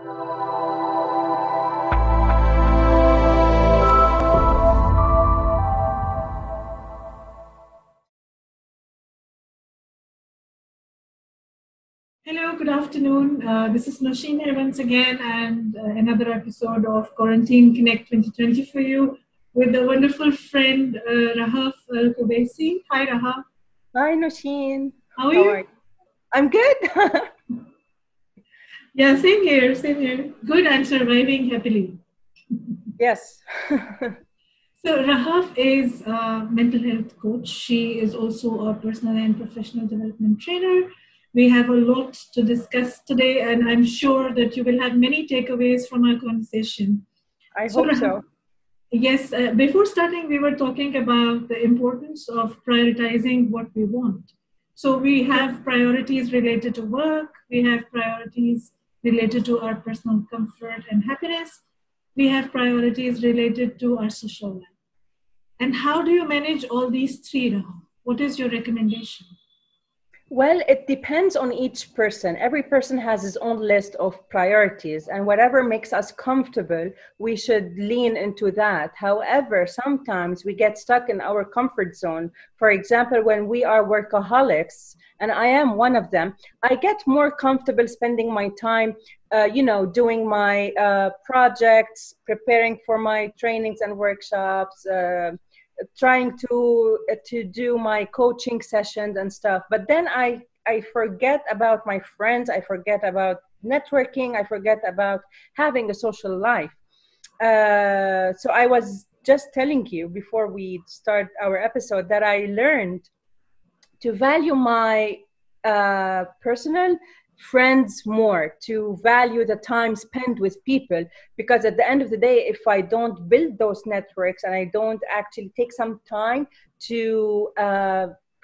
Hello, good afternoon. This is Nousheen here once again, and another episode of Quarantine Connect 2020 for you with a wonderful friend, Rahaf Kobeissi. Hi, Rahaf. Hi, Nousheen. How are you? I'm good. Yeah, same here, same here. Good and surviving happily. Yes. So Rahaf is a mental health coach. She is also a personal and professional development trainer. We have a lot to discuss today, and I'm sure that you will have many takeaways from our conversation. I hope so. Yes, before starting, we were talking about the importance of prioritizing what we want. So we have priorities related to work, we have priorities related to our personal comfort and happiness, we have priorities related to our social life. And how do you manage all these three now? What is your recommendation? Well, it depends on each person. Every person has his own list of priorities, and whatever makes us comfortable, we should lean into that. However, sometimes we get stuck in our comfort zone. For example, when we are workaholics, and I am one of them, I get more comfortable spending my time, doing my projects, preparing for my trainings and workshops, trying to do my coaching sessions and stuff, but then I forget about my friends, I forget about networking, I forget about having a social life. So I was just telling you before we start our episode that I learned to value my personal friends more, to value the time spent with people, because at the end of the day, if I don't build those networks and I don't actually take some time to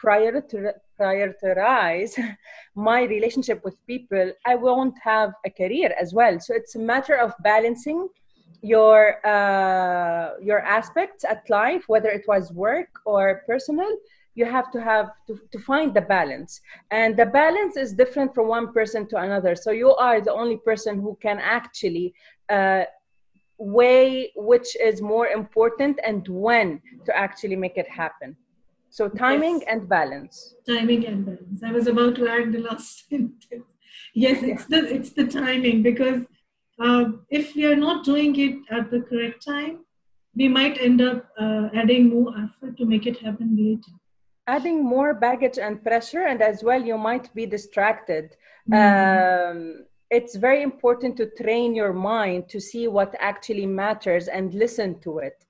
prioritize my relationship with people, I won't have a career as well. So it's a matter of balancing your aspects at life, whether it was work or personal. You have to find the balance, and the balance is different from one person to another. So you are the only person who can actually weigh which is more important and when to actually make it happen. So timing and balance. Timing and balance. I was about to add the last sentence. Yes, it's the timing, because if we are not doing it at the correct time, we might end up adding more effort to make it happen later. Adding more baggage and pressure, and as well you might be distracted. It's very important to train your mind to see what actually matters and listen to it.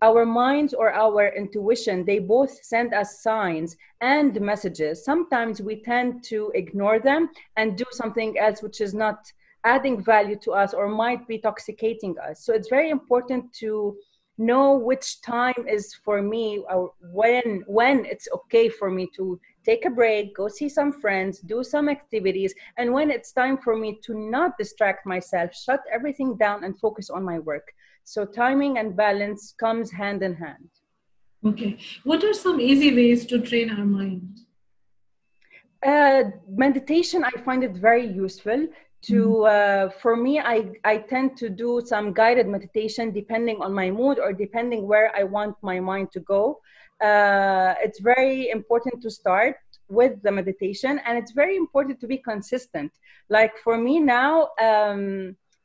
Our minds or our intuition, they both send us signs and messages. Sometimes we tend to ignore them and do something else which is not adding value to us or might be toxicating us. So it's very important to know which time is for me, or when it's okay for me to take a break, go see some friends, do some activities, and when it's time for me to not distract myself, shut everything down and focus on my work. So timing and balance comes hand in hand. Okay. What are some easy ways to train our mind? Meditation, I find it very useful. For me, I tend to do some guided meditation depending on my mood or depending where I want my mind to go. It's very important to start with the meditation, and it's very important to be consistent. Like for me now,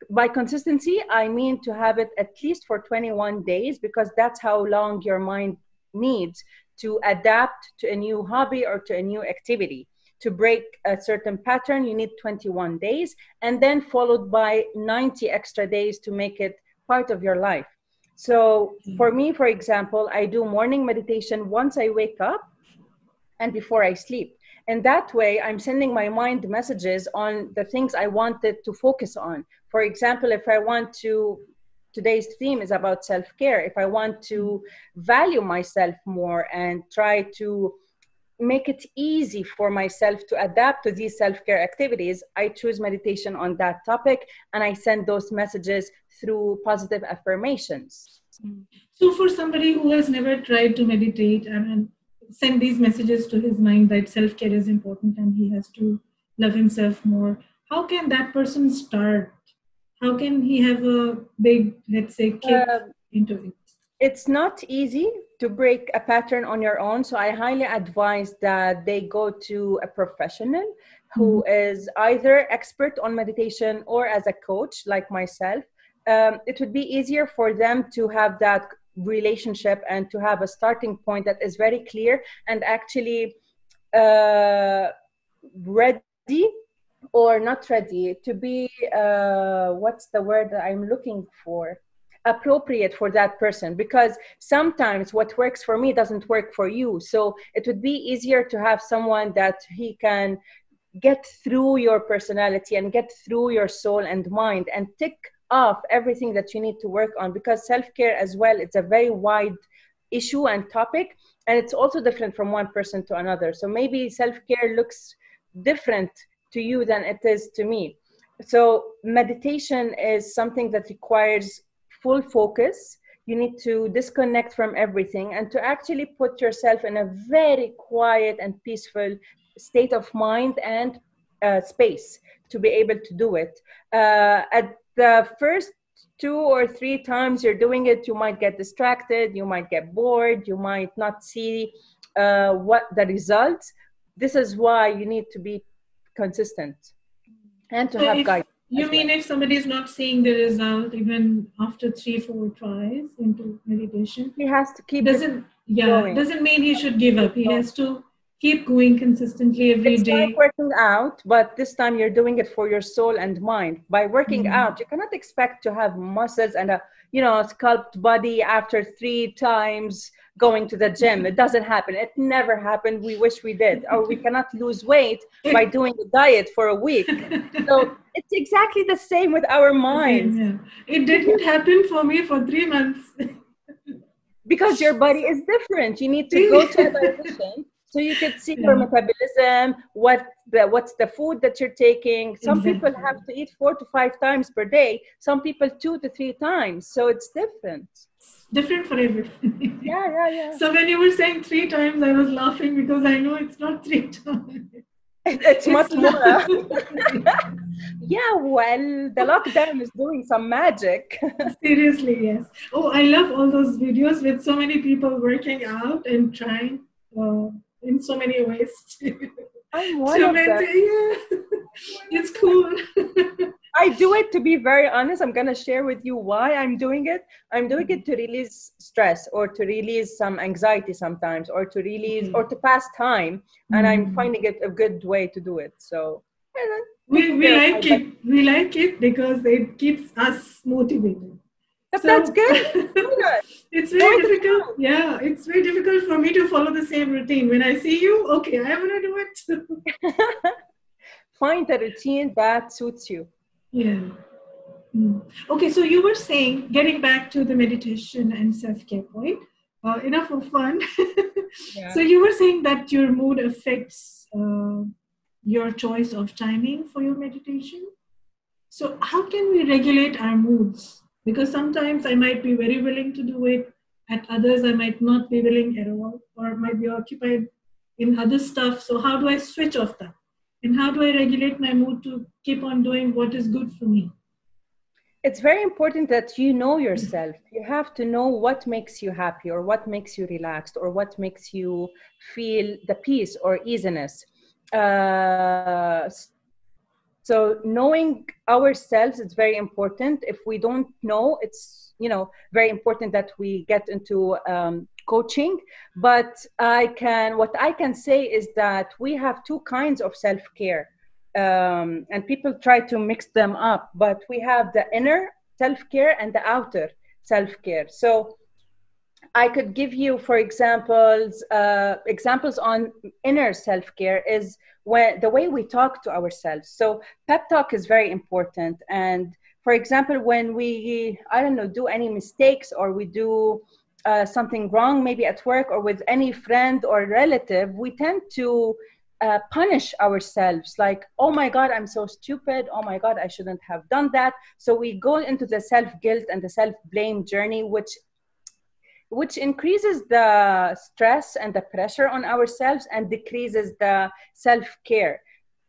by consistency, I mean to have it at least for 21 days, because that's how long your mind needs to adapt to a new hobby or to a new activity. To break a certain pattern, you need 21 days, and then followed by 90 extra days to make it part of your life. So for me, for example, I do morning meditation once I wake up and before I sleep. And that way, I'm sending my mind messages on the things I wanted to focus on. For example, if I want to, today's theme is about self-care. If I want to value myself more and try to make it easy for myself to adapt to these self-care activities, I choose meditation on that topic, and I send those messages through positive affirmations. So for somebody who has never tried to meditate and send these messages to his mind that self-care is important and he has to love himself more, how can that person start? how can he have a big, let's say, kick into it? It's not easy to break a pattern on your own. So I highly advise that they go to a professional who is either expert on meditation or as a coach like myself. It would be easier for them to have that relationship and to have a starting point that is very clear and actually ready or not ready to be, what's the word that I'm looking for? Appropriate for that person, because sometimes what works for me doesn't work for you. So it would be easier to have someone that he can get through your personality and get through your soul and mind and tick off everything that you need to work on, because self-care as well, it's a very wide issue and topic, and it's also different from one person to another. So maybe self-care looks different to you than it is to me. So meditation is something that requires full focus. You need to disconnect from everything and to actually put yourself in a very quiet and peaceful state of mind and space to be able to do it. At the first 2 or 3 times you're doing it, you might get distracted, you might get bored, you might not see what the results. This is why you need to be consistent and to have guidance. You mean if somebody is not seeing the result even after 3-4 tries into meditation, he has to keep doesn't mean he should give up. He has to keep going consistently every day. It's like working out, but this time you're doing it for your soul and mind. By working out, you cannot expect to have muscles and a sculpted body after 3 times going to the gym. It doesn't happen. It never happened. We wish we did. Or we cannot lose weight by doing a diet for a week. So it's exactly the same with our minds. It didn't happen for me for 3 months. Because your body is different. You need to go to a dietitian so you can see your metabolism, what's the food that you're taking. Some people have to eat 4 to 5 times per day. Some people 2 to 3 times. So it's different. Different for everyone. Yeah. So when you were saying 3 times, I was laughing because I know it's not 3 times. It's much more. Yeah, well, the lockdown is doing some magic. Seriously, yes. Oh, I love all those videos with so many people working out and trying in so many ways. I'm one of them. It's cool. I do it, to be very honest. I'm going to share with you why I'm doing it. I'm doing it to release stress or to release some anxiety sometimes, or to release or to pass time. And I'm finding it a good way to do it. So we like it. We like it because it keeps us motivated. That's good. It's very difficult. Yeah, it's very difficult for me to follow the same routine. When I see you, okay, I'm going to do it. Find a routine that suits you. Yeah. Okay, so you were saying, getting back to the meditation and self-care point, enough of fun. So you were saying that your mood affects your choice of timing for your meditation. So how can we regulate our moods? Because sometimes I might be very willing to do it. At others, I might not be willing at all, or might be occupied in other stuff. So how do I switch off that? And how do I regulate my mood to keep on doing what is good for me? It's very important that you know yourself. You have to know what makes you happy, or what makes you relaxed, or what makes you feel the peace or easiness. So knowing ourselves is very important. If we don't know, it's very important that we get into coaching. But what I can say is that we have 2 kinds of self-care, and people try to mix them up. But we have the inner self-care and the outer self-care. So I could give you, for examples on inner self-care is the way we talk to ourselves. So pep talk is very important. And for example, when we, do any mistakes, or we do something wrong, maybe at work or with any friend or relative, we tend to punish ourselves, like, oh my God, I'm so stupid. Oh my God, I shouldn't have done that. So we go into the self-guilt and the self-blame journey, which increases the stress and the pressure on ourselves and decreases the self-care.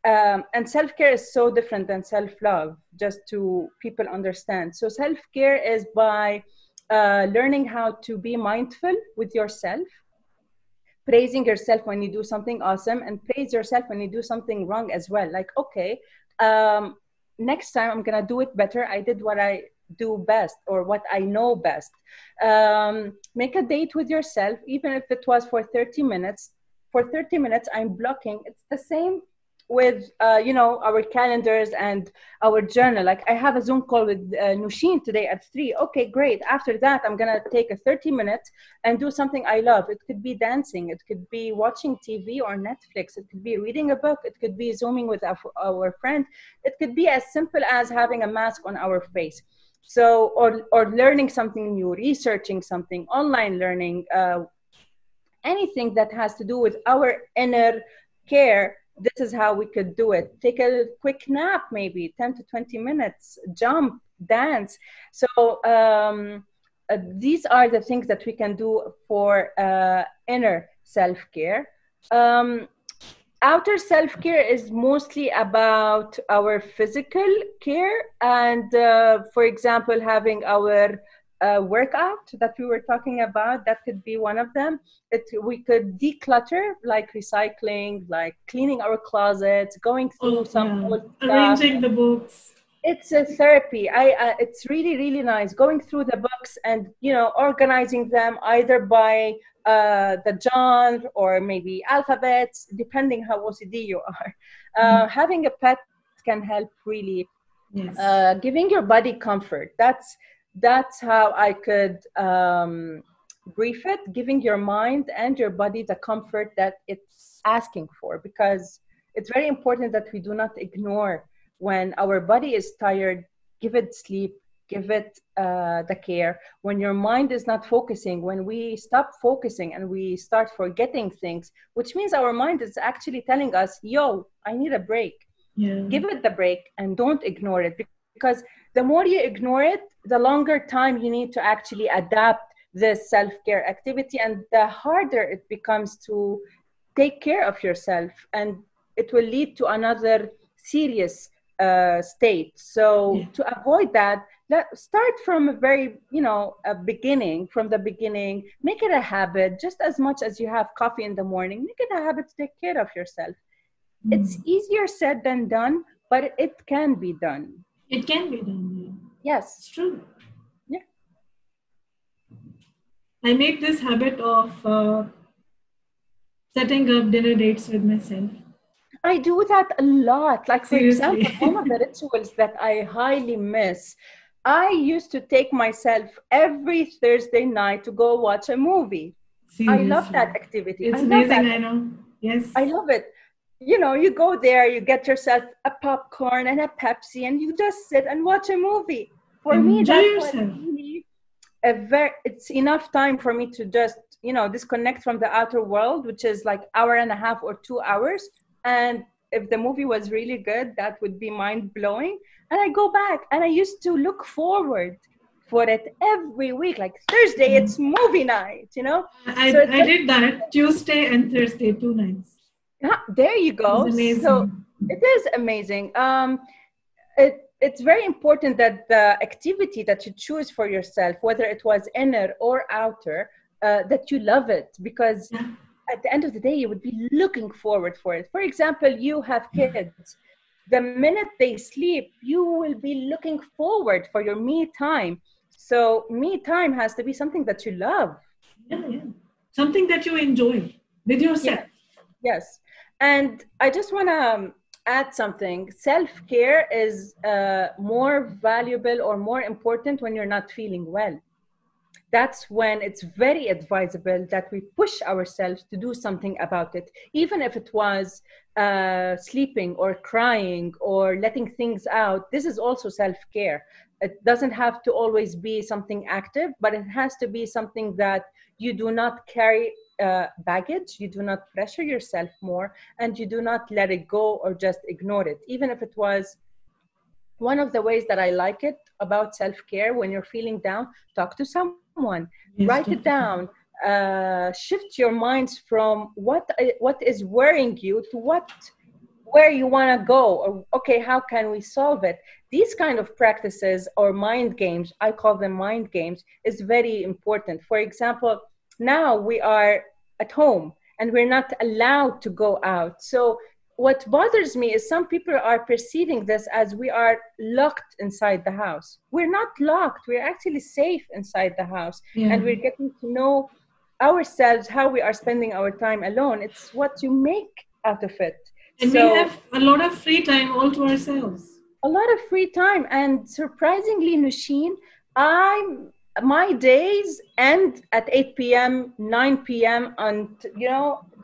And self-care is so different than self-love, just to people understand. So self-care is by learning how to be mindful with yourself, praising yourself when you do something awesome, and praise yourself when you do something wrong as well. Like, okay, um, next time I'm gonna do it better. I did what I do best or what I know best. Make a date with yourself, even if it was for 30 minutes. For 30 minutes, I'm blocking. It's the same with our calendars and our journal. Like, I have a Zoom call with Nousheen today at 3. Okay, great. After that, I'm gonna take a 30 minutes and do something I love. It could be dancing, it could be watching TV or Netflix, it could be reading a book, it could be Zooming with our friend, it could be as simple as having a mask on our face. So, or learning something new, researching something, online learning, anything that has to do with our inner care. This is how we could do it. Take a quick nap, maybe 10 to 20 minutes, jump, dance. So these are the things that we can do for inner self-care. Outer self-care is mostly about our physical care, and for example, having our workout that we were talking about, that could be one of them. We could declutter, like recycling, like cleaning our closets, going through some old stuff. Arranging the books. It's a therapy. It's really, really nice going through the books and organizing them either by the genre or maybe alphabets, depending how OCD you are. Having a pet can help really. Yes. Giving your body comfort. That's how I could brief it. Giving your mind and your body the comfort that it's asking for, because it's very important that we do not ignore when our body is tired. Give it sleep, give it the care. When your mind is not focusing, when we stop focusing and we start forgetting things, which means our mind is actually telling us, yo, I need a break. Yeah. Give it the break and don't ignore it, because the more you ignore it, the longer time you need to actually adapt this self-care activity, and the harder it becomes to take care of yourself, and it will lead to another serious state. So to avoid that, start from a very, a beginning, from the beginning. Make it a habit, just as much as you have coffee in the morning. Make it a habit to take care of yourself. It's easier said than done, but it can be done. It can be done. Yes. It's true. Yeah. I make this habit of setting up dinner dates with myself. I do that a lot. Like, for Seriously. example, one of the rituals that I highly miss, I used to take myself every Thursday night to go watch a movie. Seriously. I love that activity. It's amazing, I know. Yes. I love it. You go there, you get yourself a popcorn and a Pepsi, and you just sit and watch a movie. For me, that was really it's enough time for me to just, disconnect from the outer world, which is like hour and a half or 2 hours. And if the movie was really good, that would be mind blowing. And I go back, and I used to look forward for it every week. Like Thursday, it's movie night, I did that Tuesday and Thursday, 2 nights. Yeah, there you go. It was amazing. So it is amazing. It's very important that the activity that you choose for yourself, whether it was inner or outer, that you love it, because at the end of the day, you would be looking forward for it. For example, you have kids. The minute they sleep, you will be looking forward for your me time. So me time has to be something that you love. Yeah. Something that you enjoy with yourself. Yes. And I just want to add something. Self-care is more valuable or more important when you're not feeling well. That's when it's very advisable that we push ourselves to do something about it, even if it was sleeping or crying or letting things out. This is also self-care. It doesn't have to always be something active, but it has to be something that you do not carry baggage, you do not pressure yourself more, and you do not let it go or just ignore it. Even if it was one of the ways that I like it about self-care, when you're feeling down, talk to someone, write it down, shift your minds from what is worrying you to where you want to go, or okay, how can we solve it? These kind of practices or mind games, I call them mind games, is very important. For example, now we are at home and we're not allowed to go out. So what bothers me is some people are perceiving this as we are locked inside the house. We're not locked. We're actually safe inside the house. Yeah. And we're getting to know ourselves, how we are spending our time alone. It's what you make out of it. And so we have a lot of free time all to ourselves. A lot of free time. And surprisingly, Nousheen, my days end at 8 p.m., 9 p.m. And,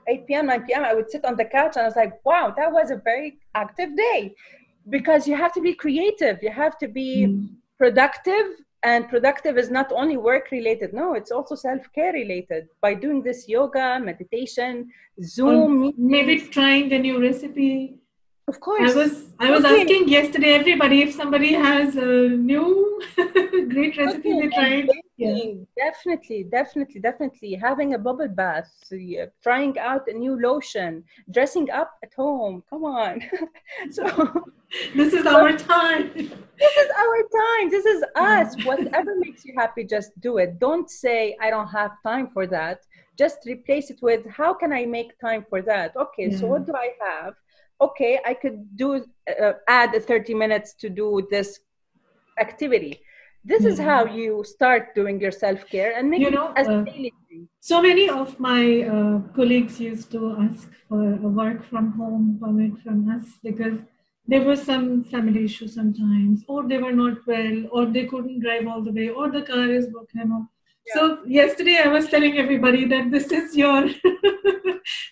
8 p.m., 9 p.m., I would sit on the couch and I was like, wow, that was a very active day. Because you have to be creative. You have to be productive. And productive is not only work related. No, it's also self-care related. By doing this yoga, meditation, Zoom. Maybe trying a new recipe. Of course. I was asking yesterday everybody if somebody has a new great recipe they tried. Yeah. Definitely. Having a bubble bath, trying out a new lotion, dressing up at home. Come on. So this is our time. This is our time. This is us. Whatever makes you happy, just do it. Don't say, I don't have time for that. Just replace it with, how can I make time for that? Okay, so what do I have? Okay, I could add 30 minutes to do this activity. This is how you start doing your self-care and make it as a daily thing. So many of my colleagues used to ask for a work from home permit from us because there was some family issue sometimes, or they were not well, or they couldn't drive all the way, or the car is broken. Yeah. So yesterday I was telling everybody that this is your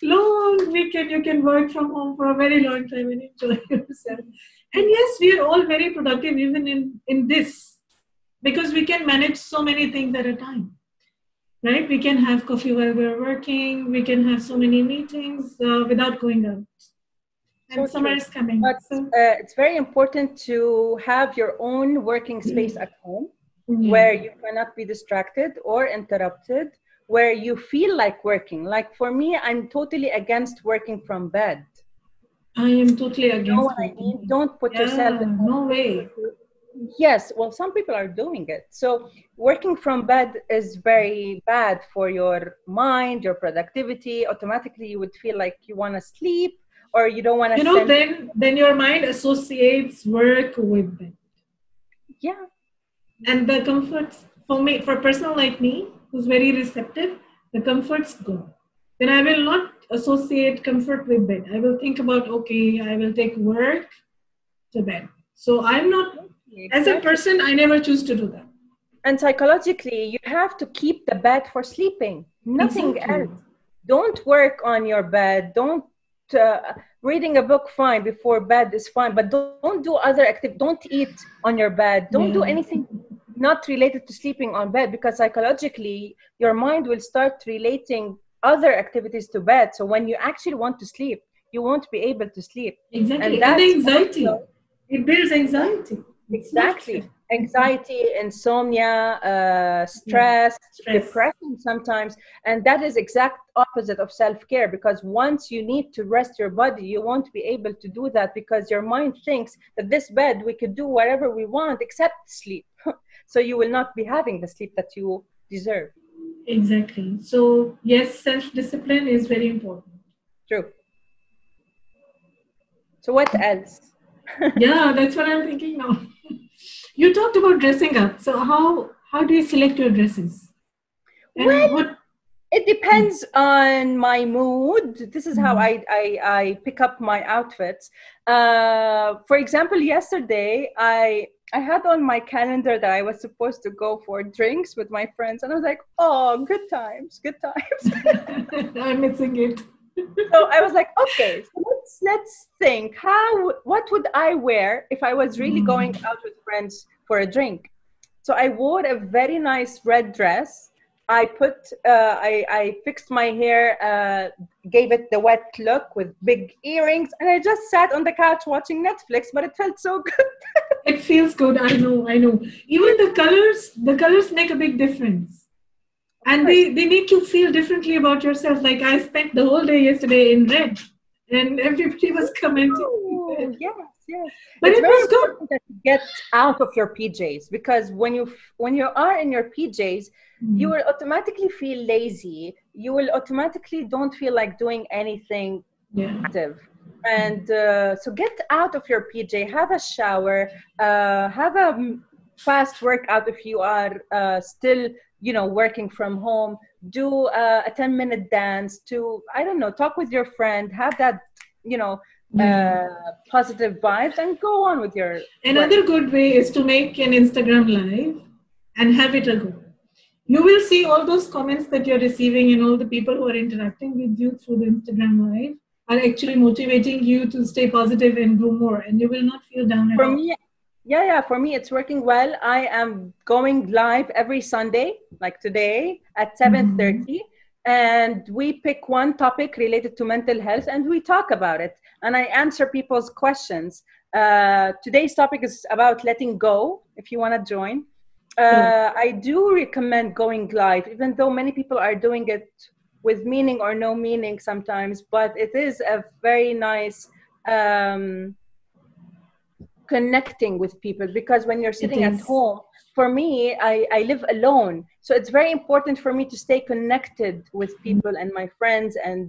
long weekend. You can work from home for a very long time and enjoy yourself. And yes, we are all very productive even in this, because we can manage so many things at a time, right? We can have coffee while we're working. We can have so many meetings without going out. And summer is coming. But it's very important to have your own working space at home. Where you cannot be distracted or interrupted, where you feel like working. Like for me, I'm totally against working from bed. I am totally against. You know what I mean? Don't put yourself in no way. Yes, well, some people are doing it. So working from bed is very bad for your mind, your productivity. Automatically, you would feel like you want to sleep or you don't want to. Then your mind associates work with bed. Yeah. And the comforts, for a person like me, who's very receptive, the comforts go. Then I will not associate comfort with bed. I will think about, okay, I will take work to bed. So I'm not, as a person, I never choose to do that. And psychologically, you have to keep the bed for sleeping. Nothing else. Don't work on your bed. Don't, reading a book, fine, before bed is fine. But don't do other activities. Don't eat on your bed. Don't do anything not related to sleeping on bed, because psychologically your mind will start relating other activities to bed. So when you actually want to sleep, you won't be able to sleep. Exactly. And anxiety. It builds anxiety. Exactly. Anxiety, insomnia, stress, depression sometimes. And that is exact opposite of self-care, because once you need to rest your body, you won't be able to do that because your mind thinks that this bed, we could do whatever we want except sleep. So you will not be having the sleep that you deserve. Exactly. So yes, self-discipline is very important. True. So what else? Yeah, that's what I'm thinking now. You talked about dressing up. So how do you select your dresses? And well, it depends on my mood. This is how I pick up my outfits. For example, yesterday I had on my calendar that I was supposed to go for drinks with my friends, and I was like, oh, good times. I'm missing it. So I was like, okay, so let's think, what would I wear if I was really going out with friends for a drink? So I wore a very nice red dress. I fixed my hair, gave it the wet look with big earrings, and I just sat on the couch watching Netflix, but it felt so good. It feels good. I know. Even the colors make a big difference. And they make you feel differently about yourself. Like I spent the whole day yesterday in red. and everybody was commenting. Oh, yes, yes. But It's it very was good. important that you get out of your PJs, because when you are in your PJs, you will automatically feel lazy. You will automatically don't feel like doing anything Yeah. active. And so get out of your PJ, have a shower, have a fast workout if you are still, working from home. Do a 10-minute dance, to, I don't know, talk with your friend, have that, Yeah. positive vibes, and go on with your work. Another good way is to make an Instagram live and have it a go. You will see all those comments that you're receiving and all the people who are interacting with you through the Instagram live are actually motivating you to stay positive and do more, and you will not feel down at For all. me, yeah, for me, it's working well. I am going live every Sunday, like today at 7:30, and we pick one topic related to mental health and we talk about it. And I answer people's questions. Today's topic is about letting go. If you want to join, I do recommend going live, even though many people are doing it with meaning or no meaning sometimes. But it is a very nice. Connecting with people, because when you're sitting at home, for me, I live alone, so it's very important for me to stay connected with people and my friends, and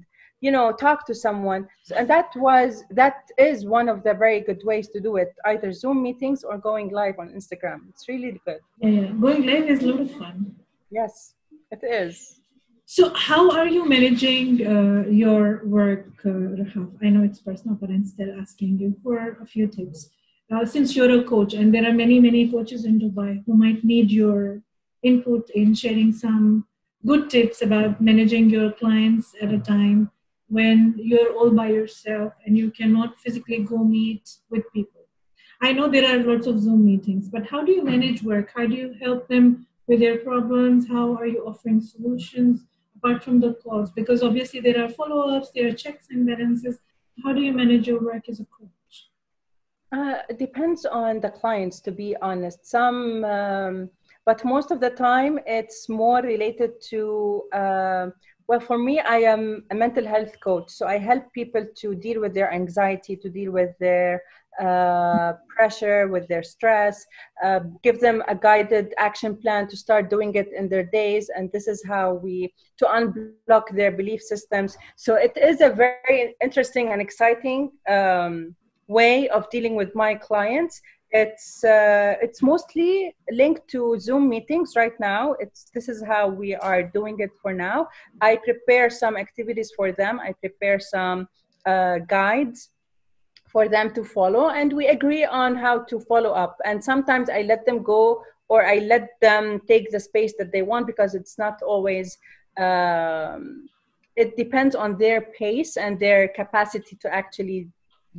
talk to someone. And that is one of the very good ways to do it, either Zoom meetings or going live on Instagram. It's really good. Yeah, going live is a lot of fun. Yes, it is. So how are you managing your work, Rahaf? I know it's personal, but I'm still asking you for a few tips. Since you're a coach, and there are many, many coaches in Dubai who might need your input in sharing some good tips about managing your clients at a time when you're all by yourself and you cannot physically go meet with people. I know there are lots of Zoom meetings, but how do you manage work? How do you help them with their problems? How are you offering solutions apart from the calls? Because obviously there are follow-ups, there are checks and balances. How do you manage your work as a coach? It depends on the clients, to be honest. But most of the time, it's more related to, well, for me, I am a mental health coach. So I help people to deal with their anxiety, to deal with their pressure, with their stress, give them a guided action plan to start doing it in their days. And this is how to unblock their belief systems. So it is a very interesting and exciting way of dealing with my clients. It's mostly linked to Zoom meetings right now. This is how we are doing it for now. I prepare some activities for them. I prepare some guides for them to follow, and we agree on how to follow up. And sometimes I let them go, or I let them take the space that they want, because it's not always it depends on their pace and their capacity to actually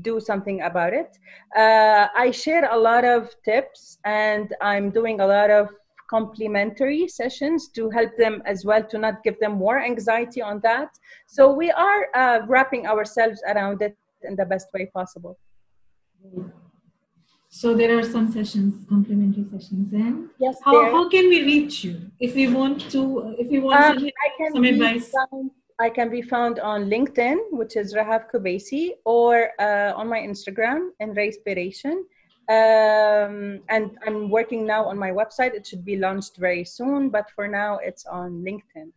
do something about it. I share a lot of tips, and I'm doing a lot of complementary sessions to help them as well, to not give them more anxiety on that. So we are wrapping ourselves around it in the best way possible. So there are some sessions, complimentary sessions. And yes, how can we reach you if we want some advice? I can be found on LinkedIn, which is Rahaf Kobeissi, or on my Instagram, Inspiration. And I'm working now on my website. It should be launched very soon, but for now it's on LinkedIn.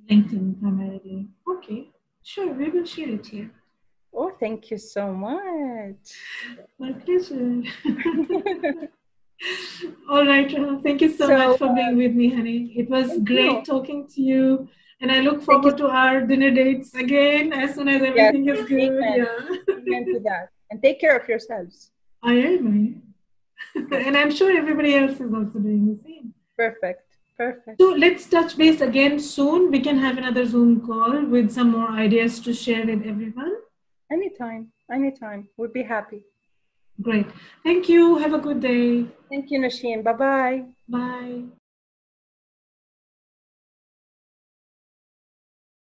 LinkedIn primarily. Okay, sure, we will share it here. Oh, thank you so much. My pleasure. All right, Rahaf, thank you so much for being with me, honey. It was great talking to you. And I look forward to our dinner dates again as soon as everything is good. Amen. Yeah. Amen to that. And take care of yourselves. I am. And I'm sure everybody else is also doing the same. Perfect. So let's touch base again soon. We can have another Zoom call with some more ideas to share with everyone. Anytime. We'd be happy. Great. Thank you. Have a good day. Thank you, Nousheen. Bye-bye. Bye.